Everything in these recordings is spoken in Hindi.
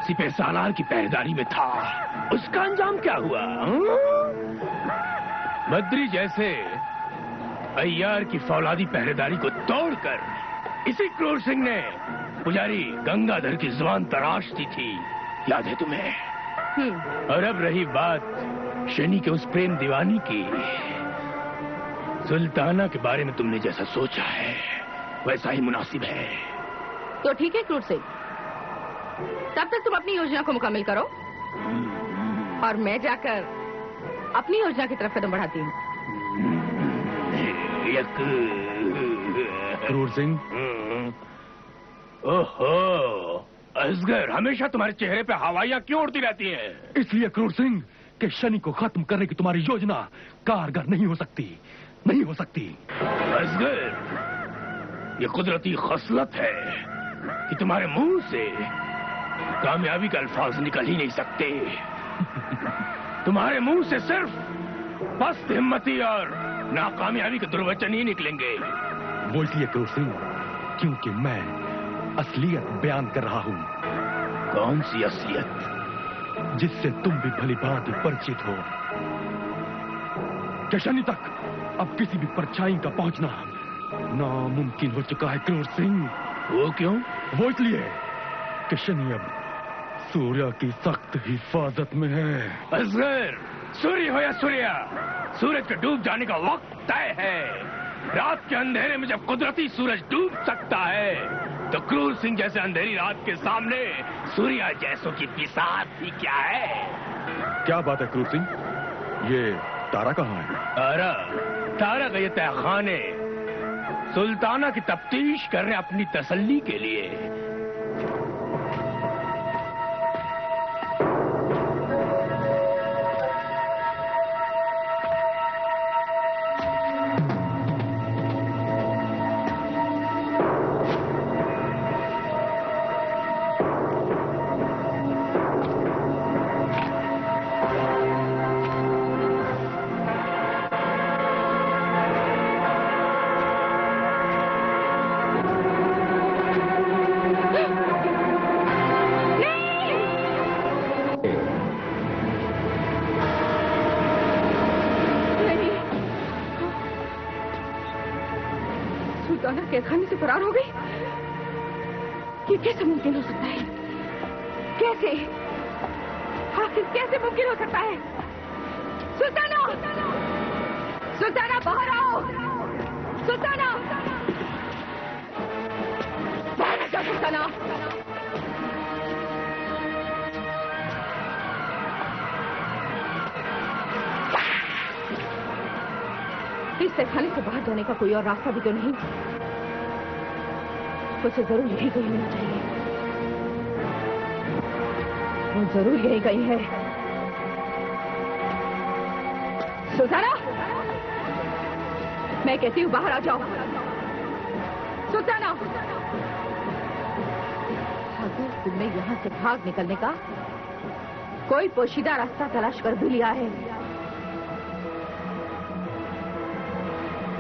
सिपह सालार की पहरेदारी में था, उसका अंजाम क्या हुआ? बद्री जैसे अय्यार की फौलादी पहरेदारी को तोड़कर इसी क्रूर सिंह ने पुजारी गंगाधर की जुबान तराश दी थी, याद है तुम्हें? और अब रही बात शनि के उस प्रेम दीवानी की, सुल्ताना के बारे में तुमने जैसा सोचा है वैसा ही मुनासिब है। तो ठीक है क्रूर सिंह, तब तक तुम अपनी योजना को मुकम्मल करो और मैं जाकर अपनी योजना की तरफ कदम बढ़ाती हूँ। क्रूर सिंह, ओहो असगर, हमेशा तुम्हारे चेहरे पे हवाइयां क्यों उड़ती रहती हैं? इसलिए क्रूर सिंह कि शनि को खत्म करने की तुम्हारी योजना कारगर नहीं हो सकती, नहीं हो सकती। असगर, ये कुदरती खसलत है कि तुम्हारे मुंह से कामयाबी का अल्फाज निकल ही नहीं सकते। तुम्हारे मुंह से सिर्फ पस्त हिम्मती और नाकामयाबी के दुर्वचन ही निकलेंगे। वो इसलिए क्रूर सिंह क्योंकि मैं असलियत बयान कर रहा हूँ। कौन सी असलियत? जिससे तुम भी भली भांति परिचित हो कि शनि तक अब किसी भी परछाई का पहुंचना नामुमकिन हो चुका है क्रूर सिंह। वो क्यों? वो इसलिए कि शनि अब सूर्य की सख्त हिफाजत में है। असगर, सूर्य हो या सूर्या, सूरज के डूब जाने का वक्त तय है। रात के अंधेरे में जब कुदरती सूरज डूब सकता है तो क्रूर सिंह जैसे अंधेरी रात के सामने सूर्या जैसों की बिसात भी क्या है? क्या बात है क्रूर सिंह, ये तारा कहाँ है? तारा का ये तहखाने सुल्ताना की तफ्तीश कर रहे अपनी तसल्ली के लिए। कैदखाने से फरार हो गई? ये कैसे मुमकिन हो सकता है? कैसे? आखिर कैसे मुमकिन हो सकता है? सुल्ताना! सुल्ताना बाहर आओ! सुल्ताना! बाहर आ जाओ सुल्ताना! इस तहखाने से बाहर जाने का कोई और रास्ता भी तो नहीं। उसे जरूर यही कहीं होना चाहिए। वो जरूर यही कहीं है। सुल्ताना, मैं कहती हूँ बाहर आ जाओ। सुल्ताना, अगर तुमने यहाँ से भाग निकलने का कोई पोशीदा रास्ता तलाश कर भी लिया है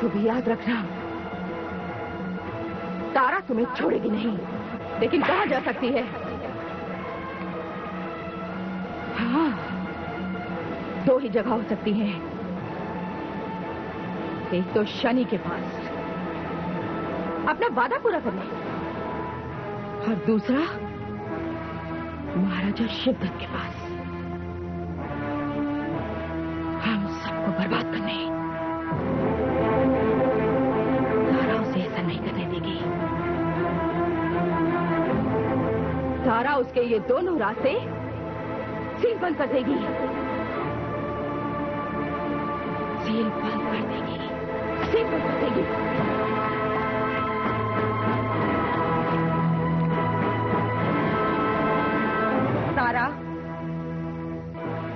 तो भी याद रखना, तारा तुम्हें छोड़ेगी नहीं। लेकिन कहाँ जा सकती है? हाँ, दो ही जगह हो सकती हैं। एक तो शनि के पास अपना वादा पूरा करने, और दूसरा महाराजा शिवदत्त के पास हम सबको बर्बाद करने। तारा उसके ये दोनों रास्ते सील बंद कर देगी। सील बंद कर देगी। सील बंद कर देगी। तारा,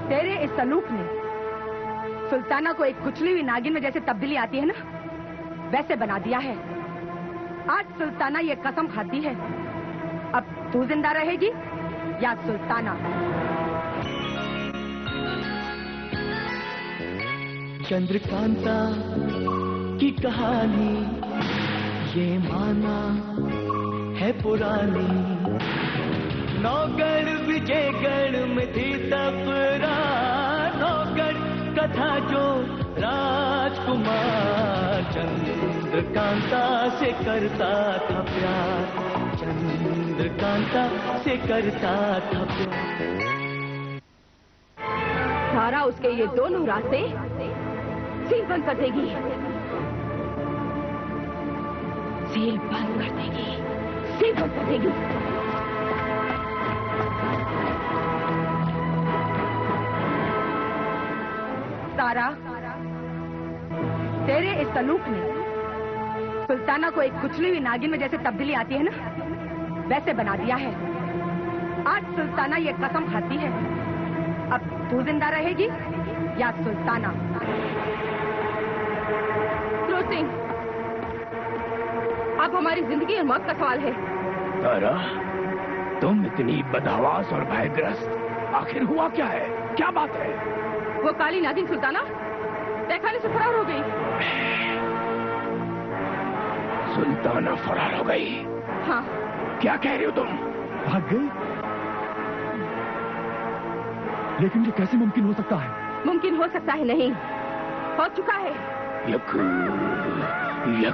तेरे इस सलूक ने सुल्ताना को एक कुचली हुई नागिन में जैसे तब्दीली आती है ना, वैसे बना दिया है। आज सुल्ताना ये कसम खाती है, अब तू जिंदा रहेगी या सुल्ताना। चंद्रकांता की कहानी ये माना है पुरानी, नौगढ़ विच जो राजकुमार चंद्रकांता से करता था प्यार, चंद्रकांता से करता था प्यार। तारा उसके ये दोनों रास्ते सील बंद कर देगी, सील बंद कर देगी, सील बंद कर देगी। तारा, तेरे इस तलूक में सुल्ताना को एक कुचली हुई नागिन में जैसे तब्दीली आती है ना, वैसे बना दिया है। आज सुल्ताना ये कसम खाती है, अब तू जिंदा रहेगी या सुल्ताना। क्रूर सिंह, अब हमारी जिंदगी और मौत का सवाल है। तारा, तुम इतनी बदहवास और भयग्रस्त, आखिर हुआ क्या है? क्या बात है? वो काली नागिन सुल्ताना तहखाने से फरार हो गई। सुल्ताना फरार हो गई? हाँ। क्या कह रही हो तुम? भाग गई? लेकिन ये कैसे मुमकिन हो सकता है? मुमकिन हो सकता है नहीं, हो चुका है।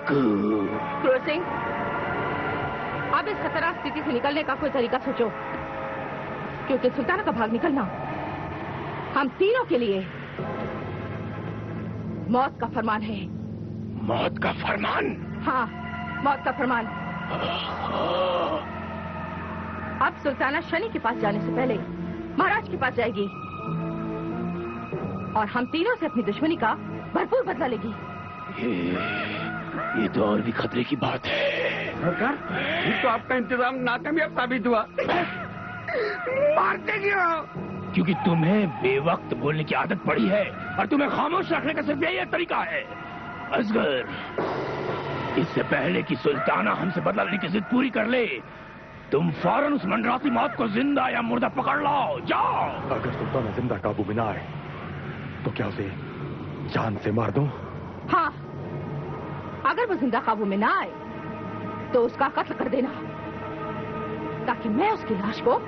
क्रूर सिंह, अब इस खतरनाक स्थिति से निकलने का कोई तरीका सोचो, क्योंकि सुल्ताना का भाग निकलना हम तीनों के लिए मौत का फरमान है। मौत का फरमान? हाँ, मौत का फरमान। अब सुल्ताना शनि के पास जाने से पहले महाराज के पास जाएगी और हम तीनों से अपनी दुश्मनी का भरपूर बदला लेगी। ये तो और भी खतरे की बात है। सरकार, ये तो आपका इंतजाम नाकामयाब साबित हुआ। मारते क्यों? क्योंकि तुम्हें बेवक्त बोलने की आदत पड़ी है और तुम्हें खामोश रखने का सिर्फ यही तरीका है। असगर, इससे पहले कि सुल्ताना हमसे बदला लेने की जिद पूरी कर ले, तुम फौरन उस मंडराती मौत को जिंदा या मुर्दा पकड़ लाओ। जाओ। अगर सुल्ताना जिंदा काबू में ना आए तो क्या उसे जान से मार दूं? हाँ, अगर वो जिंदा काबू में ना आए तो उसका कत्ल कर देना, ताकि मैं उसकी लाश को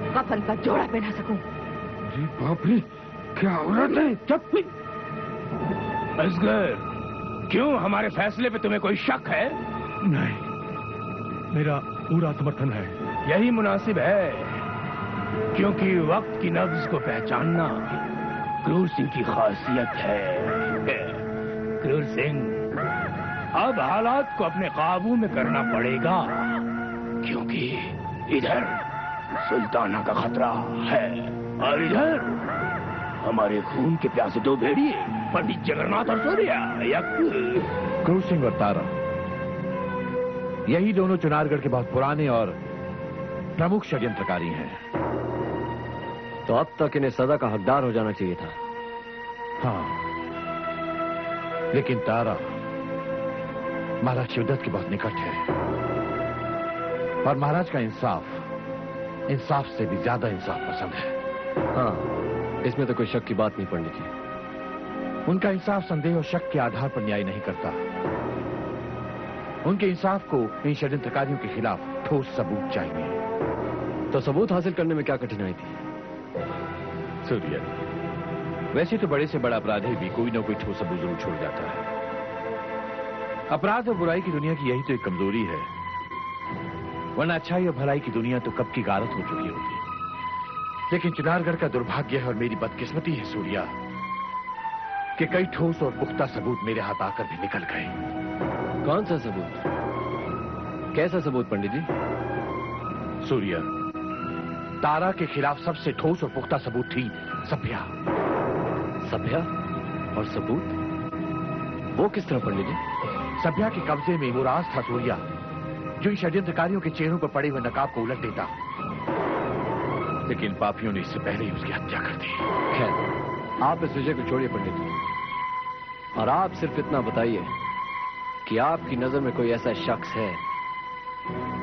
कफन का जोड़ा पहना सकूं। जी बाप रे, क्या औरत है! चुप! असगर, क्यों हमारे फैसले पे तुम्हें कोई शक है? नहीं, मेरा पूरा समर्थन है। यही मुनासिब है, क्योंकि वक्त की नब्ज को पहचानना क्रूर सिंह की खासियत है। क्रूर सिंह, अब हालात को अपने काबू में करना पड़ेगा, क्योंकि इधर सुल्ताना का खतरा है और इधर हमारे खून के प्यासे दो भेड़िए, पंडित जगन्नाथ और सूर्या। क्रूर सिंह और तारा, यही दोनों चुनारगढ़ के बहुत पुराने और प्रमुख षड्यंत्रकारी हैं। तो अब तक इन्हें सजा का हकदार हो जाना चाहिए था। हाँ, लेकिन तारा महाराज शिवदत्त के बहुत निकट है और महाराज का इंसाफ से भी ज्यादा इंसाफ पसंद है। हाँ, इसमें तो कोई शक की बात नहीं पड़नी थी। उनका इंसाफ संदेह और शक के आधार पर न्याय नहीं करता। उनके इंसाफ को इन षड्यंत्रकारियों के खिलाफ ठोस सबूत चाहिए। तो सबूत हासिल करने में क्या कठिनाई थी? सूर्य, वैसे तो बड़े से बड़ा अपराधी भी कोई ना कोई ठोस सबूत जरूर छोड़ जाता है। अपराध और बुराई की दुनिया की यही तो एक कमजोरी है, वरना अच्छाई और भलाई की दुनिया तो कब की गारत हो चुकी होती। लेकिन चुनारगढ़ का दुर्भाग्य है और मेरी बदकिस्मती है सूर्या कि कई ठोस और पुख्ता सबूत मेरे हाथ आकर भी निकल गए। कौन सा सबूत? कैसा सबूत पंडित जी? सूर्या, तारा के खिलाफ सबसे ठोस और पुख्ता सबूत थी सभ्या। सभ्या और सबूत? वो किस तरह पंडित जी? सभ्या के कब्जे में वो राज था सूर्या, जो इन षड्यंत्रकारियों के चेहरों पर पड़े हुए नकाब को उलट देता, लेकिन पापियों ने इससे पहले ही उसकी हत्या कर दी। खैर, आप इस विषय को छोड़िए पंडित जी, और आप सिर्फ इतना बताइए कि आपकी नजर में कोई ऐसा शख्स है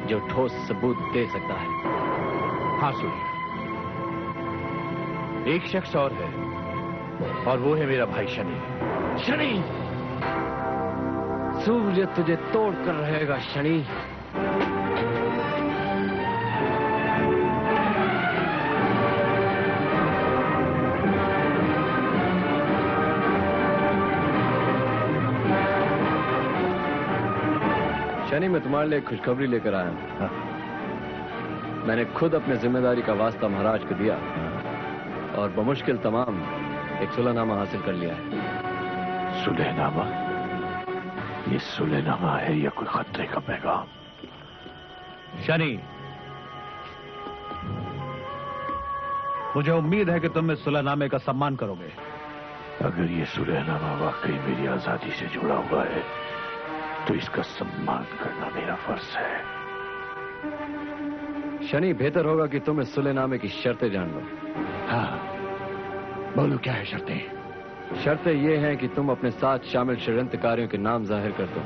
जो ठोस सबूत दे सकता है? हाँ सूर्य, एक शख्स और है, और वो है मेरा भाई शनि। शनि! सूर्य तुझे तोड़ कर रहेगा शनि। शनि, मैं तुम्हारे लिए एक खुशखबरी लेकर आया हूं। मैंने खुद अपने जिम्मेदारी का वास्ता महाराज को दिया और बमुश्किल तमाम एक सुलहनामा हासिल कर लिया है। सुलहनामा? ये सुलहनामा है या कोई खतरे का पैगाम? शनि, मुझे उम्मीद है कि तुम इस सुलहनामे का सम्मान करोगे। अगर ये सुलहनामा वाकई मेरी आजादी से जुड़ा हुआ है तो इसका सम्मान करना मेरा फर्ज है। शनि, बेहतर होगा कि तुम इस सुलहनामे की शर्तें जान लो। हाँ, बोलो क्या है शर्तें? शर्तें ये हैं कि तुम अपने साथ शामिल षड्यंत्रकारियों के नाम जाहिर कर दो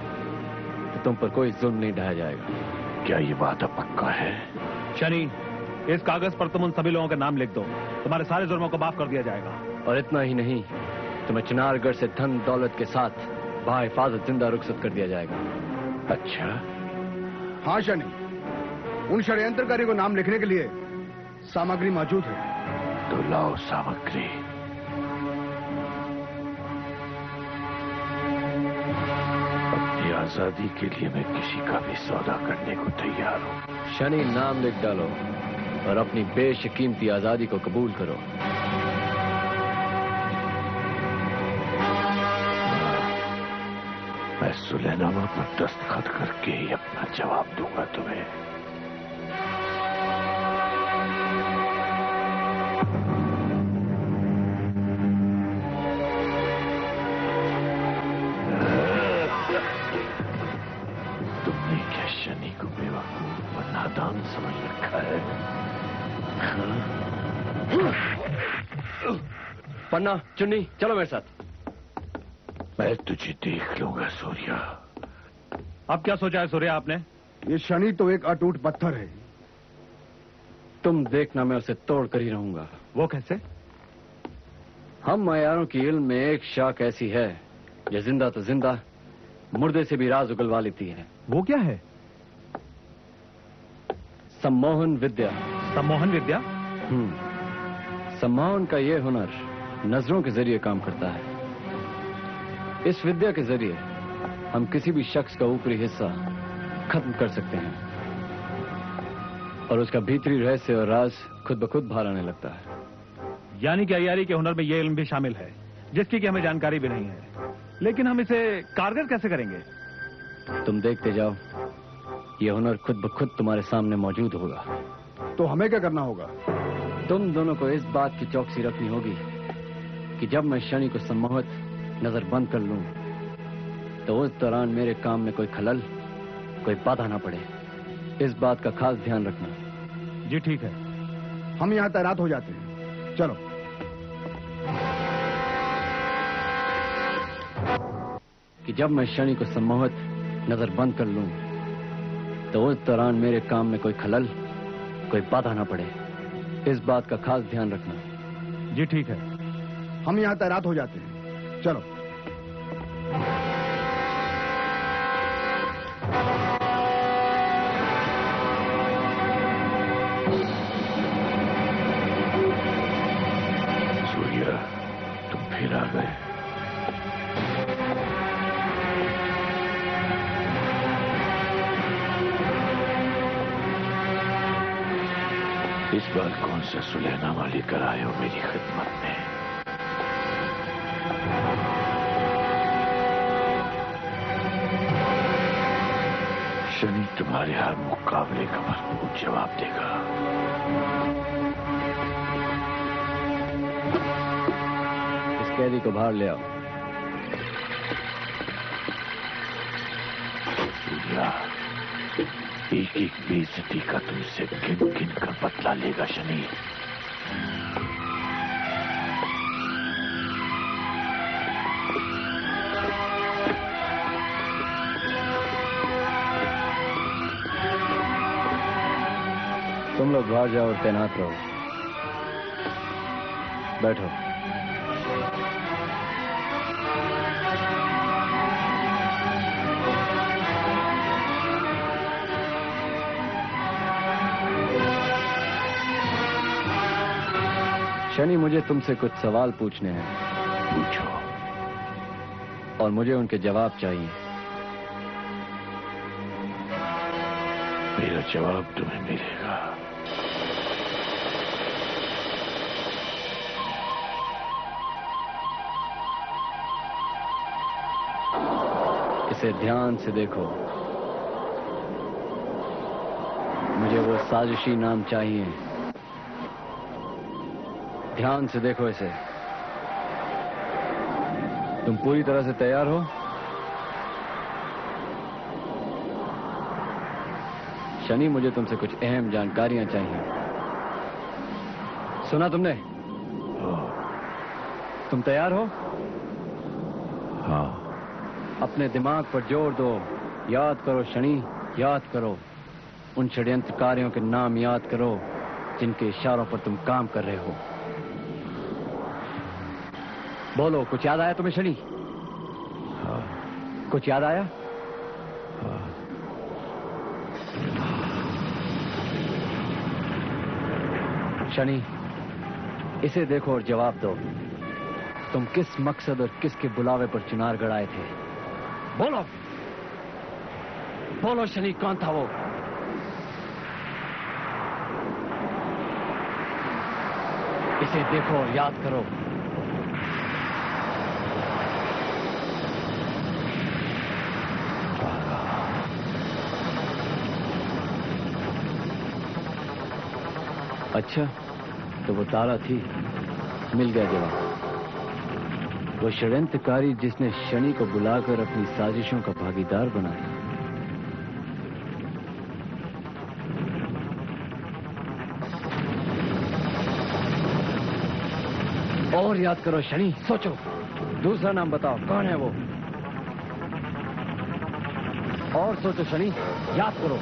तो तुम पर कोई जुल्म नहीं ढाया जाएगा। क्या ये वादा पक्का है? शनि, इस कागज पर तुम उन सभी लोगों के नाम लिख दो, तुम्हारे सारे जुर्मों को माफ कर दिया जाएगा। और इतना ही नहीं, तुम्हें चिनारगढ़ से धन दौलत के साथ बाहिफाजत जिंदा रुखसत कर दिया जाएगा। अच्छा? हाँ शनि, उन षड्यंत्रकारी को नाम लिखने के लिए सामग्री मौजूद है। तो लाओ सामग्री। अपनी आजादी के लिए मैं किसी का भी सौदा करने को तैयार हूं। शनि, नाम लिख डालो और अपनी बेशकीमती आजादी को कबूल करो। मैं सुलहनामा पर दस्तखत करके ही अपना जवाब दूंगा तुम्हें। तुमने क्या शनि को बेवकूफ और नादान समझ रखा है? पन्ना, चुन्नी, चलो मेरे साथ। मैं तुझे देख लूंगा सूर्या। अब क्या सोचा है सूर्या आपने? ये शनि तो एक अटूट पत्थर है। तुम देखना, मैं उसे तोड़ कर ही रहूंगा। वो कैसे? हम मायारों की इल्म में एक शाख ऐसी है जो जिंदा तो जिंदा, मुर्दे से भी राज उगलवा लेती है। वो क्या है? सम्मोहन विद्या। सम्मोहन विद्या? सम्मोहन का ये हुनर नजरों के जरिए काम करता है। इस विद्या के जरिए हम किसी भी शख्स का ऊपरी हिस्सा खत्म कर सकते हैं और उसका भीतरी रहस्य और राज खुद ब खुद बाहर आने लगता है। यानी कि अय्यारी के हुनर में यह इल्म भी शामिल है जिसकी कि हमें जानकारी भी नहीं है, लेकिन हम इसे कारगर कैसे करेंगे? तुम देखते जाओ, यह हुनर खुद ब खुद तुम्हारे सामने मौजूद होगा। तो हमें क्या करना होगा? तुम दोनों को इस बात की चौकसी रखनी होगी कि जब मैं शनि को सम्मोहित नजर बंद कर लूं तो उस दौरान मेरे काम में कोई खलल, कोई बाधा ना पड़े। इस बात का खास ध्यान रखना। जी ठीक है। हम यहाँ तैनात हो जाते हैं, चलो। कि जब मैं शनि को सम्मोहित नजर बंद कर लूं तो उस दौरान मेरे काम में कोई खलल, कोई बाधा ना पड़े। इस बात का खास ध्यान रखना। जी ठीक है। हम यहाँ तैनात हो जाते हैं, चलो। सूर्या, तुम फिर आ गए। इस बार कौन सा सुलहनामा लेकर आए हो मेरी खिदमत में? शनि तुम्हारे हर मुकाबले का भरपूर जवाब देगा। इस कैदी को बाहर ले आओ। सूर्या, एक एक बेइज्जती का तुमसे गिन गिन कर बदला लेगा शनि। तुम लोग बाहर जाओ और तैनात रहो। बैठो। शनि, मुझे तुमसे कुछ सवाल पूछने हैं। पूछो। और मुझे उनके जवाब चाहिए। मेरा जवाब तुम्हें मिलेगा। इसे ध्यान से देखो। मुझे वो साजिशी नाम चाहिए। ध्यान से देखो इसे। तुम पूरी तरह से तैयार हो? शनि, मुझे तुमसे कुछ अहम जानकारियां चाहिए। सुना तुमने? तुम तैयार हो? हाँ। अपने दिमाग पर जोर दो। याद करो शनि, याद करो। उन षड्यंत्रकारियों के नाम याद करो जिनके इशारों पर तुम काम कर रहे हो। बोलो, कुछ याद आया तुम्हें शनि? हाँ। कुछ याद आया? हाँ। शनि, इसे देखो और जवाब दो। तुम किस मकसद और किसके बुलावे पर चुनारगढ़ आए थे? बोलो, बोलो शनि, कौन था वो? इसे देखो और याद करो। अच्छा, तो वो तारा थी। मिल गया जवाब। वो षड्यंत्रकारी जिसने शनि को बुलाकर अपनी साजिशों का भागीदार बनाया। और याद करो शनि, सोचो। दूसरा नाम बताओ, कौन है वो? और सोचो शनि, याद करो।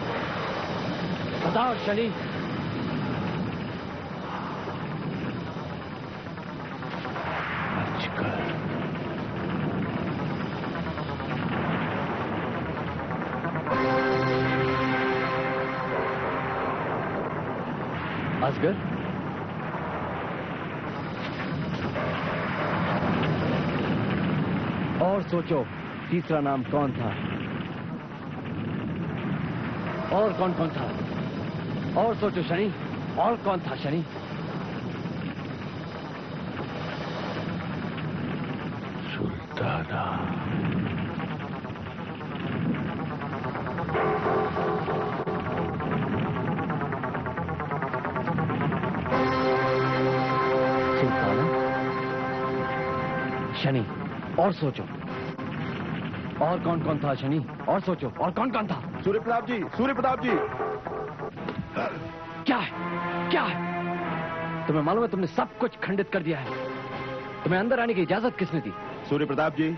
बताओ शनि। अजगर? और सोचो, तीसरा नाम कौन था? और कौन कौन था? और सोचो शनि, और कौन था शनि? सुल्ताना। शनि, और सोचो। और कौन कौन था शनि? और सोचो, और कौन कौन था? सूर्य प्रताप जी, सूर्य प्रताप जी। क्या है? क्या है? तुम्हें मालूम है तुमने सब कुछ खंडित कर दिया है। तुम्हें अंदर आने की इजाजत किसने दी? सूर्य प्रताप जी,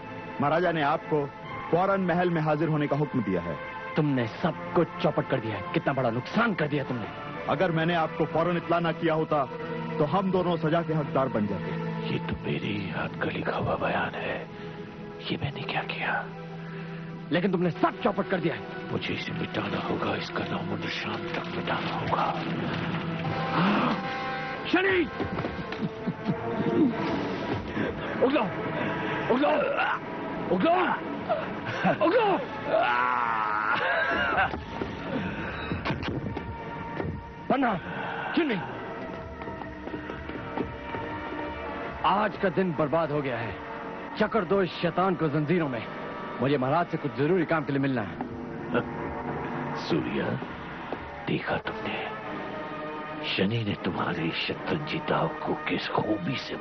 महाराजा ने आपको फौरन महल में हाजिर होने का हुक्म दिया है। तुमने सब कुछ चौपट कर दिया है। कितना बड़ा नुकसान कर दिया तुमने। अगर मैंने आपको फौरन इत्ला ना किया होता तो हम दोनों सजा के हकदार बन जाते। ये तो मेरी हाथ का लिखा हुआ बयान है। ये मैंने क्या किया? लेकिन तुमने सब चौपट कर दिया है। मुझे इसे मिटाना होगा। इसका नाम निशान तक मिटाना होगा। शनि! उगलो! उगलो! उगलो! उगलो! पन्ना, चिन्नी! आज का दिन बर्बाद हो गया है। चक्कर दो इस शैतान को जंजीरों में। मुझे महाराज से कुछ जरूरी काम के लिए मिलना है। सूर्या, देखा तुमने? शनि ने तुम्हारे शतरंजी दाव को किस खूबी से